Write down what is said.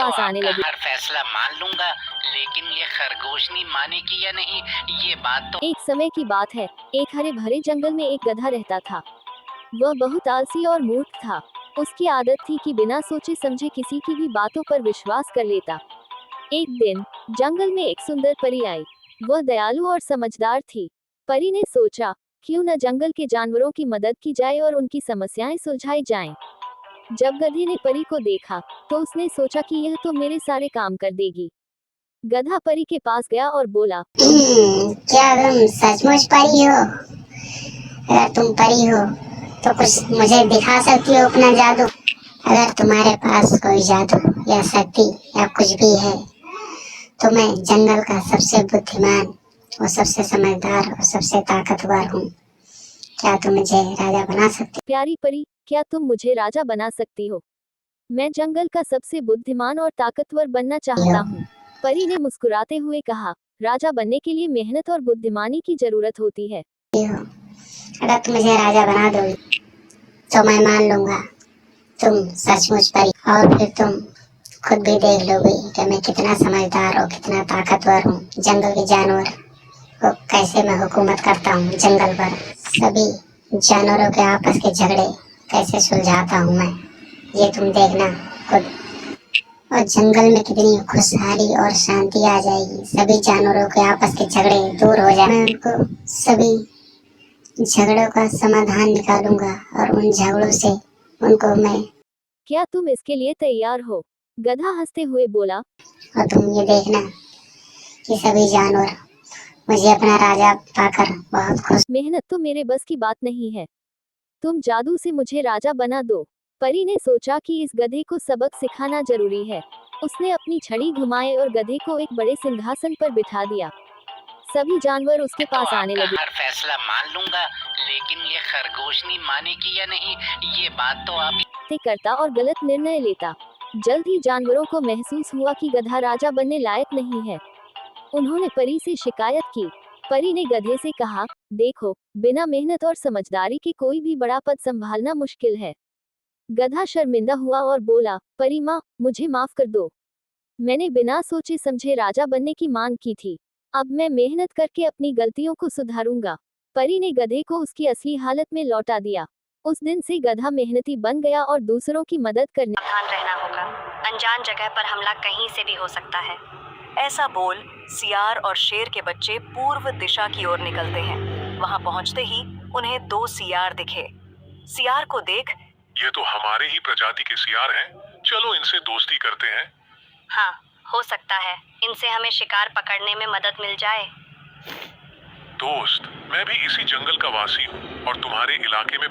पास आने लगी। हर फैसला मान लूंगा, लेकिन ये खरगोश नहीं मानेगी या नहीं, ये बात तो। एक समय की बात है, एक हरे भरे जंगल में एक गधा रहता था। वह बहुत आलसी और मूर्ख था। उसकी आदत थी कि बिना सोचे समझे किसी की भी बातों पर विश्वास कर लेता। एक दिन जंगल में एक सुंदर परी आई। वह दयालु और समझदार थी। परी ने सोचा, क्यों न जंगल के जानवरों की मदद की जाए और उनकी समस्याएं सुलझाई जाएं। जब गधे ने परी को देखा, तो उसने सोचा कि यह तो मेरे सारे काम कर देगी। गधा परी के पास गया और बोला, क्या तुम सचमुच परी हो? अगर तुम परी हो तो कुछ मुझे दिखा सकती हो अपना जादू? अगर तुम्हारे पास कोई जादू या शक्ति या कुछ भी है तो मैं जंगल का सबसे बुद्धिमान और सबसे समझदार और सबसे ताकतवर हूँ। क्या तुम मुझे राजा बना सकती? प्यारी परी, क्या तुम मुझे राजा बना सकती हो? मैं जंगल का सबसे बुद्धिमान और ताकतवर बनना चाहता हूँ। परी ने मुस्कुराते हुए कहा, राजा बनने के लिए मेहनत और बुद्धिमानी की जरूरत होती है। अगर तुम मुझे राजा बना दोगी तो मैं मान लूंगा तुम सचमुच परी, और फिर तुम खुद भी देख लोगी कि मैं कितना समझदार और कितना ताकतवर हूँ। जंगल के जानवर को कैसे मैं हुकूमत करता हूँ जंगल पर, सभी जानवरों के आपस के झगड़े कैसे सुलझाता हूँ मैं, ये तुम देखना खुद। और जंगल में कितनी खुशहाली और शांति आ जाएगी। सभी जानवरों के आपस के झगड़े दूर हो जाए, मैं उनको सभी झगड़ों का समाधान निकालूंगा और उन झगड़ों से उनको मैं। क्या तुम इसके लिए तैयार हो? गधा हंसते हुए बोला, और तुम ये देखना कि सभी जानवर मुझे अपना राजा पाकर बहुत खुश। मेहनत तो मेरे बस की बात नहीं है। तुम जादू से मुझे राजा बना दो। परी ने सोचा कि इस गधे को सबक सिखाना जरूरी है। उसने अपनी छड़ी घुमाई और गधे को एक बड़े सिंहासन पर बिठा दिया। सभी जानवर उसके तो पास आने आपका लगे। हर फैसला मान लूंगा, लेकिन ये खरगोश नहीं मानेगी या नहीं, ये बात तो आप। करता और गलत निर्णय लेता। जल्द ही जानवरों को महसूस हुआ कि गधा राजा बनने लायक नहीं है। उन्होंने परी से शिकायत की। परी ने गधे से कहा, देखो, बिना मेहनत और समझदारी के कोई भी बड़ा पद संभालना मुश्किल है। गधा शर्मिंदा हुआ और बोला, परी माँ, मुझे माफ कर दो। मैंने बिना सोचे समझे राजा बनने की मांग की थी। अब मैं मेहनत करके अपनी गलतियों को सुधारूंगा। परी ने गधे को उसकी असली हालत में लौटा दिया। उस दिन से गधा मेहनती बन गया और दूसरों की मदद करने। सावधान रहना होगा। अनजान जगह पर हमला कहीं से भी हो सकता है। ऐसा बोल सियार और शेर के बच्चे पूर्व दिशा की ओर निकलते हैं। वहां पहुंचते ही उन्हें दो सियार दिखे। सियार को देख, ये तो हमारे ही प्रजाति के सियार हैं, चलो इनसे दोस्ती करते हैं। हाँ, हो सकता है इनसे हमें शिकार पकड़ने में मदद मिल जाए। दोस्त, मैं भी इसी जंगल का वासी हूँ और तुम्हारे इलाके में